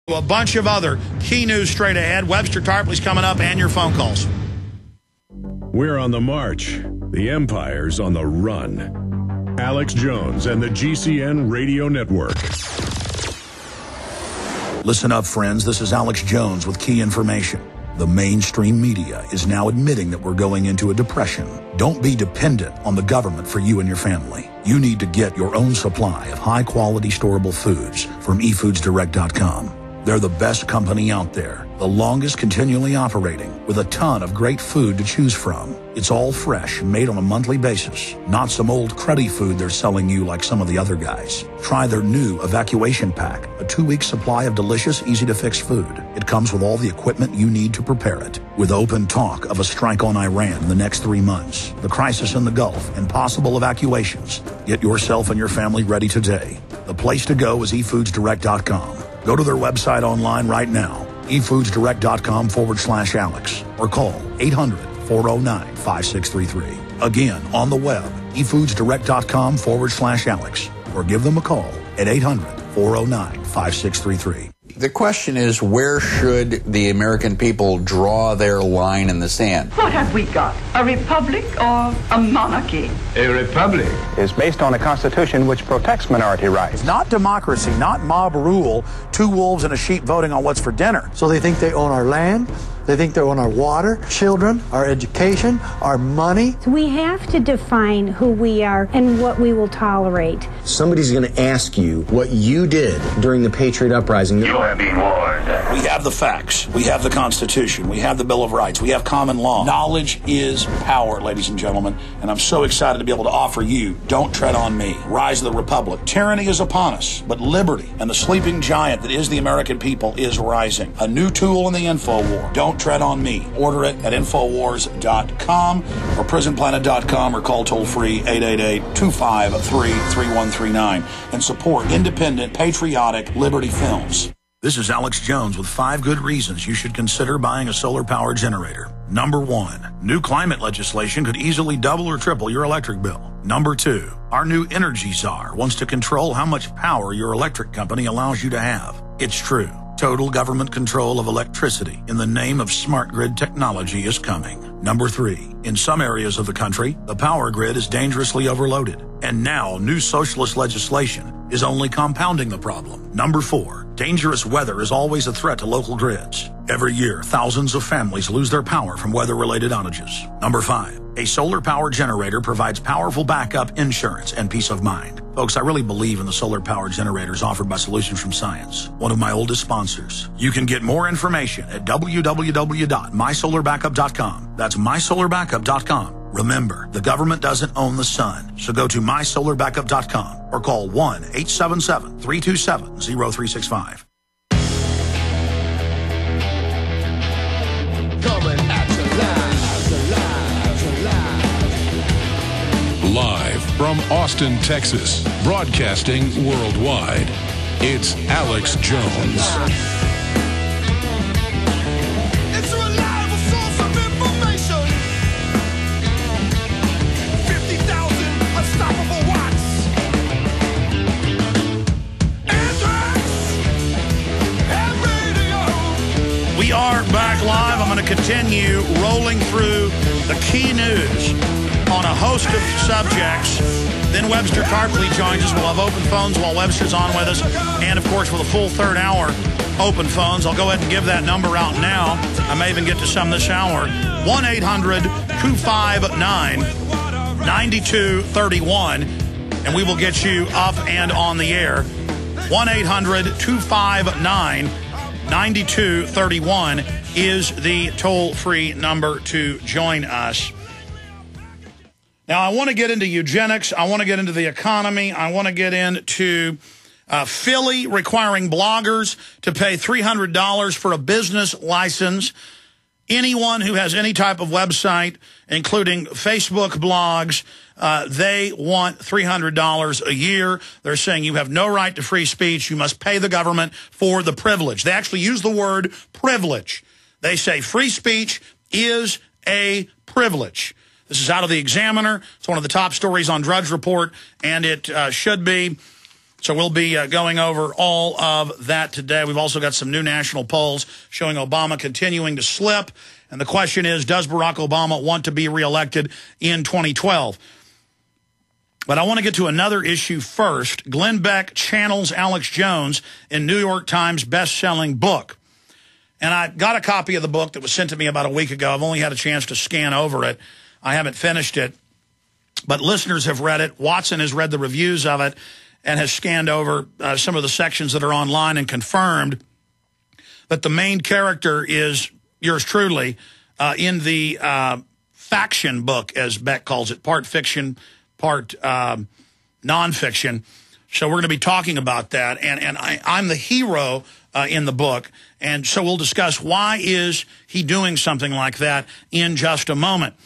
A bunch of other key news straight ahead. Webster Tarpley's coming up, and your phone calls. We're on the march. The Empire's on the run. Alex Jones and the GCN Radio Network. Listen up, friends. This is Alex Jones with key information. The mainstream media is now admitting that we're going into a depression. Don't be dependent on the government for you and your family. You need to get your own supply of high-quality storable foods from eFoodsDirect.com. They're the best company out there, the longest continually operating, with a ton of great food to choose from. It's all fresh and made on a monthly basis, not some old cruddy food they're selling you like some of the other guys. Try their new evacuation pack, a 2-week supply of delicious, easy-to-fix food. It comes with all the equipment you need to prepare it. With open talk of a strike on Iran in the next 3 months, the crisis in the Gulf, and possible evacuations, get yourself and your family ready today. The place to go is eFoodsDirect.com. Go to their website online right now, eFoodsDirect.com/Alex, or call 800-409-5633. Again, on the web, eFoodsDirect.com/Alex, or give them a call at 800-409-5633. The question is, where should the American people draw their line in the sand? What have we got? A republic or a monarchy? A republic is based on a constitution which protects minority rights. Not democracy, not mob rule, 2 wolves and a sheep voting on what's for dinner. So they think they own our land, they think they own our water, children, our education, our money. So we have to define who we are and what we will tolerate. Somebody's going to ask you what you did during the Patriot Uprising. You have been warned. We have the facts. We have the Constitution. We have the Bill of Rights. We have common law. Knowledge is power, ladies and gentlemen, and I'm so excited to be able to offer you Don't Tread on Me, Rise of the Republic. Tyranny is upon us, but liberty and the sleeping giant that is the American people is rising. A new tool in the info war. Don't Tread on Me. Order it at Infowars.com or PrisonPlanet.com, or call toll-free 888-253-3139 and support independent, patriotic Liberty films. This is Alex Jones with 5 good reasons you should consider buying a solar power generator. Number 1, new climate legislation could easily double or triple your electric bill. Number 2, our new energy czar wants to control how much power your electric company allows you to have. It's true. Total government control of electricity in the name of smart grid technology is coming. Number 3, in some areas of the country, the power grid is dangerously overloaded. And now, new socialist legislation is only compounding the problem. Number 4, dangerous weather is always a threat to local grids. Every year, thousands of families lose their power from weather-related outages. Number 5, a solar power generator provides powerful backup insurance and peace of mind. Folks, I really believe in the solar power generators offered by Solutions from Science, one of my oldest sponsors. You can get more information at www.mysolarbackup.com. That's mysolarbackup.com. Remember, the government doesn't own the sun, so go to mysolarbackup.com or call 1-877-327-0365. Coming at you live from Austin, Texas, broadcasting worldwide. It's Alex Jones. It's a reliable source of information. 50,000 unstoppable watts. Anthrax and radio. We are back live. I'm going to continue rolling through the key news on a host of subjects. Then Webster Tarpley joins us. We'll have open phones while Webster's on with us. And, of course, for the full third hour, open phones. I'll go ahead and give that number out now. I may even get to some this hour. 1-800-259-9231. And we will get you up and on the air. 1-800-259-9231 is the toll-free number to join us. Now, I want to get into eugenics. I want to get into the economy. I want to get into Philly requiring bloggers to pay $300 for a business license. Anyone who has any type of website, including Facebook blogs, they want $300 a year. They're saying you have no right to free speech. You must pay the government for the privilege. They actually use the word privilege. They say free speech is a privilege. This is out of the Examiner. It's one of the top stories on Drudge Report, and it should be So we'll be going over all of that today. We've also got some new national polls showing Obama continuing to slip. And the question is, does Barack Obama want to be reelected in 2012? But I want to get to another issue first. Glenn Beck channels Alex Jones in New York Times best-selling book. And I got a copy of the book that was sent to me about a week ago. I've only had a chance to scan over it. I haven't finished it. But listeners have read it. Watson has read the reviews of it and has scanned over some of the sections that are online and confirmed that the main character is yours truly in the faction book, as Beck calls it, part fiction, part nonfiction. So we're going to be talking about that. And I'm the hero in the book. And so we'll discuss why is he doing something like that in just a moment.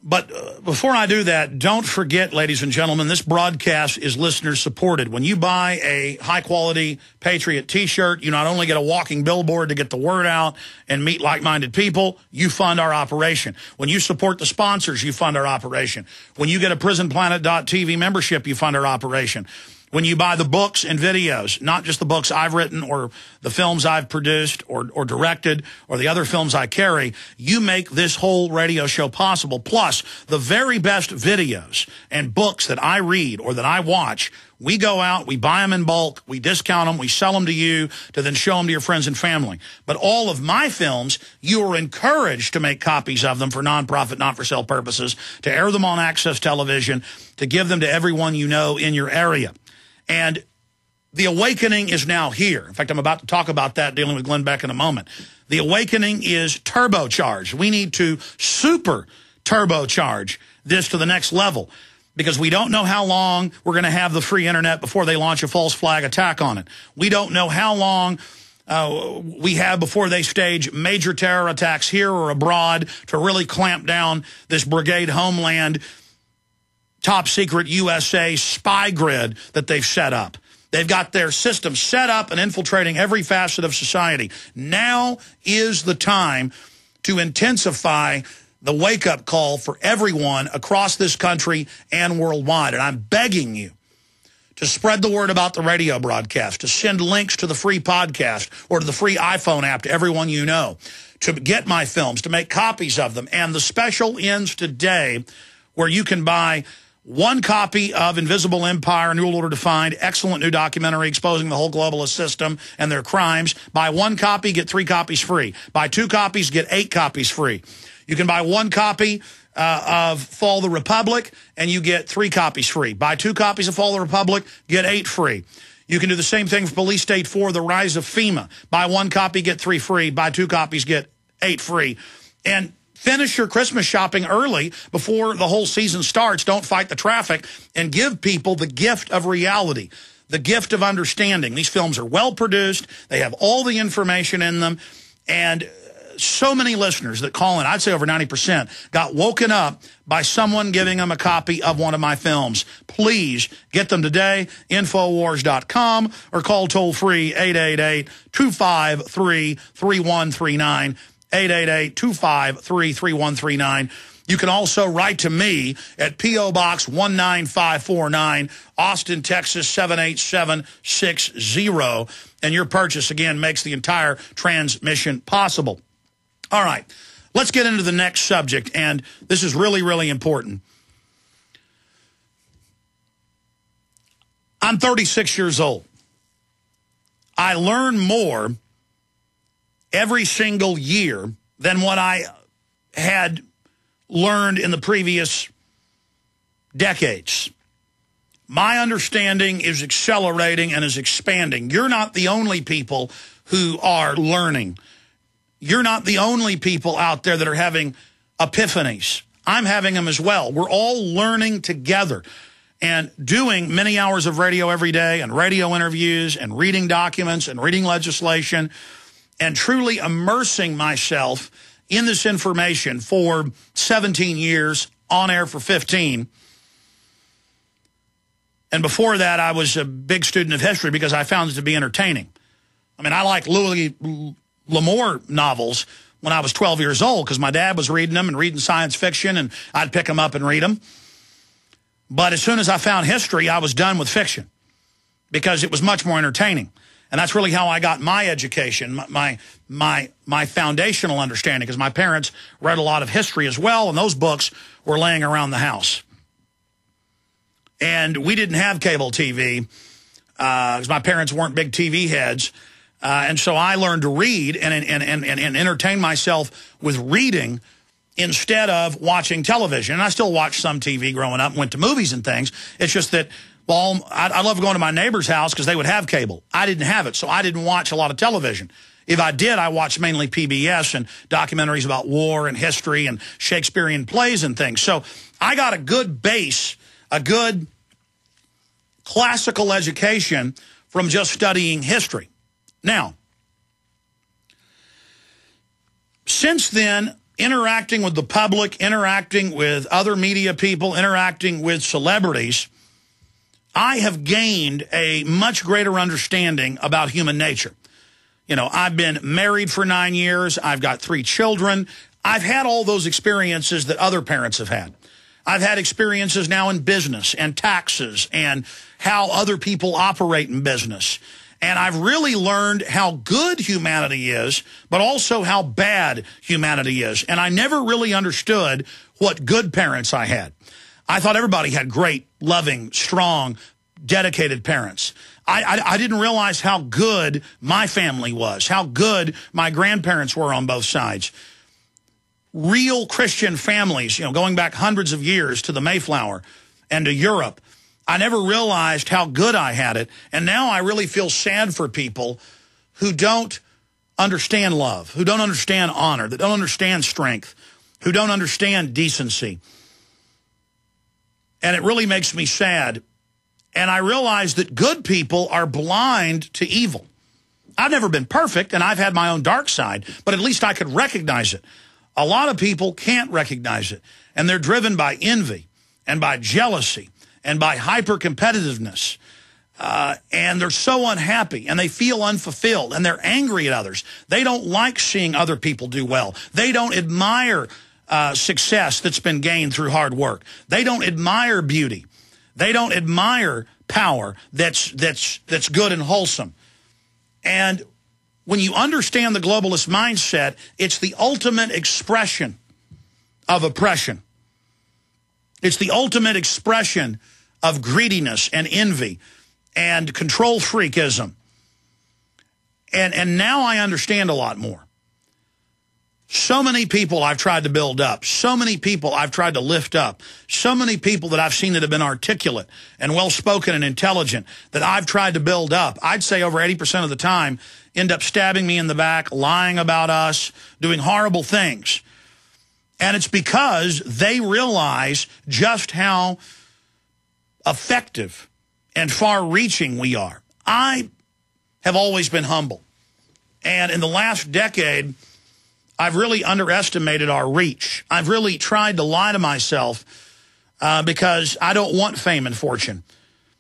But before I do that, don't forget, ladies and gentlemen, this broadcast is listener-supported. When you buy a high-quality Patriot T-shirt, you not only get a walking billboard to get the word out and meet like-minded people, you fund our operation. When you support the sponsors, you fund our operation. When you get a PrisonPlanet.tv membership, you fund our operation. When you buy the books and videos, not just the books I've written or the films I've produced or directed or the other films I carry, you make this whole radio show possible. Plus, the very best videos and books that I read or that I watch, we go out, we buy them in bulk, we discount them, we sell them to you to then show them to your friends and family. But all of my films, you are encouraged to make copies of them for nonprofit, not-for-sale purposes, to air them on Access Television, to give them to everyone you know in your area. And the awakening is now here. In fact, I'm about to talk about that dealing with Glenn Beck in a moment. The awakening is turbocharged. We need to super turbocharge this to the next level because we don't know how long we're going to have the free internet before they launch a false flag attack on it. We don't know how long we have before they stage major terror attacks here or abroad to really clamp down this Brigade Homeland top secret USA spy grid that they've set up. They've got their system set up and infiltrating every facet of society. Now is the time to intensify the wake-up call for everyone across this country and worldwide. And I'm begging you to spread the word about the radio broadcast, to send links to the free podcast or to the free iPhone app to everyone you know, to get my films, to make copies of them. And the special ends today where you can buy one copy of Invisible Empire, New World Order Defined, excellent new documentary exposing the whole globalist system and their crimes. Buy one copy, get 3 copies free. Buy 2 copies, get 8 copies free. You can buy one copy of Fall the Republic, and you get 3 copies free. Buy 2 copies of Fall the Republic, get 8 free. You can do the same thing for Police State 4, The Rise of FEMA. Buy one copy, get 3 free. Buy 2 copies, get 8 free. And finish your Christmas shopping early before the whole season starts. Don't fight the traffic and give people the gift of reality, the gift of understanding. These films are well produced. They have all the information in them. And so many listeners that call in, I'd say over 90%, got woken up by someone giving them a copy of one of my films. Please get them today, Infowars.com, or call toll-free 888-253-3139. 888-253-3139. You can also write to me at P.O. Box 19549, Austin, Texas 78760. And your purchase, again, makes the entire transmission possible. All right, let's get into the next subject, and this is really, really important. I'm 36 years old. I learn more every single year than what I had learned in the previous decades. My understanding is accelerating and is expanding. You're not the only people who are learning. You're not the only people out there that are having epiphanies. I'm having them as well. We're all learning together and doing many hours of radio every day and radio interviews and reading documents and reading legislation and truly immersing myself in this information for 17 years, on air for 15. And before that, I was a big student of history because I found it to be entertaining. I mean, I liked Louis L'Amour novels when I was 12 years old because my dad was reading them and reading science fiction, and I'd pick them up and read them. But as soon as I found history, I was done with fiction. because it was much more entertaining. And that's really how I got my education, my foundational understanding, because my parents read a lot of history as well, and those books were laying around the house. And we didn't have cable TV because my parents weren't big TV heads. And so I learned to read and entertain myself with reading instead of watching television. And I still watched some TV growing up and went to movies and things. It's just that, well, I love going to my neighbor's house because they would have cable. I didn't have it, so I didn't watch a lot of television. If I did, I watched mainly PBS and documentaries about war and history and Shakespearean plays and things. So I got a good base, a good classical education from just studying history. Now, since then, interacting with the public, interacting with other media people, interacting with celebrities, I have gained a much greater understanding about human nature. You know, I've been married for 9 years. I've got 3 children. I've had all those experiences that other parents have had. I've had experiences now in business and taxes and how other people operate in business. And I've really learned how good humanity is, but also how bad humanity is. And I never really understood what good parents I had. I thought everybody had great, loving, strong, dedicated parents. I didn't realize how good my family was, how good my grandparents were on both sides. Real Christian families, you know, going back hundreds of years to the Mayflower and to Europe. I never realized how good I had it. And now I really feel sad for people who don't understand love, who don't understand honor, that don't understand strength, who don't understand decency. And it really makes me sad. And I realize that good people are blind to evil. I've never been perfect, and I've had my own dark side, but at least I could recognize it. A lot of people can't recognize it, and they're driven by envy and by jealousy and by hyper-competitiveness. And they're so unhappy, and they feel unfulfilled, and they're angry at others. They don't like seeing other people do well. They don't admire success that's been gained through hard work. They don't admire beauty. They don't admire power that's good and wholesome. And when you understand the globalist mindset, it's the ultimate expression of oppression. It's the ultimate expression of greediness and envy and control freakism. And now I understand a lot more. So many people I've tried to build up. So many people I've tried to lift up. So many people that I've seen that have been articulate and well-spoken and intelligent that I've tried to build up. I'd say over 80% of the time end up stabbing me in the back, lying about us, doing horrible things. And it's because they realize just how effective and far-reaching we are. I have always been humble. And in the last decade, I've really underestimated our reach. I've really tried to lie to myself because I don't want fame and fortune.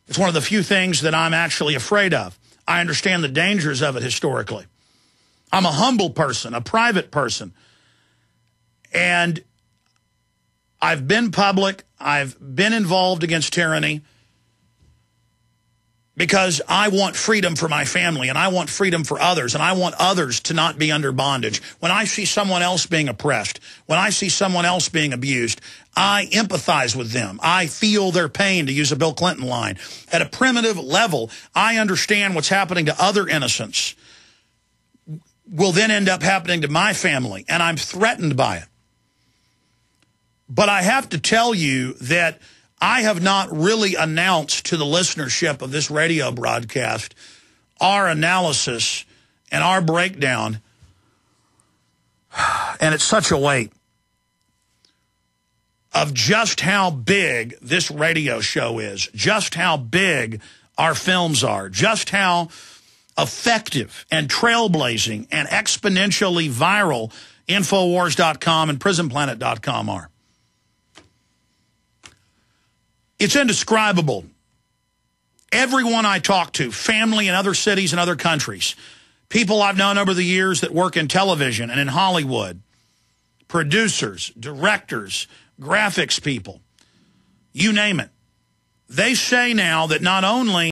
It's one of the few things that I'm actually afraid of. I understand the dangers of it historically. I'm a humble person, a private person. And I've been public. I've been involved against tyranny because I want freedom for my family, and I want freedom for others, and I want others to not be under bondage. When I see someone else being oppressed, when I see someone else being abused, I empathize with them. I feel their pain, to use a Bill Clinton line. At a primitive level, I understand what's happening to other innocents will then end up happening to my family, and I'm threatened by it. But I have to tell you that I have not really announced to the listenership of this radio broadcast our analysis and our breakdown, and it's such a weight, of just how big this radio show is, just how big our films are, just how effective and trailblazing and exponentially viral Infowars.com and PrisonPlanet.com are. It's indescribable. Everyone I talk to, family in other cities and other countries, people I've known over the years that work in television and in Hollywood, producers, directors, graphics people, you name it. They say now that not only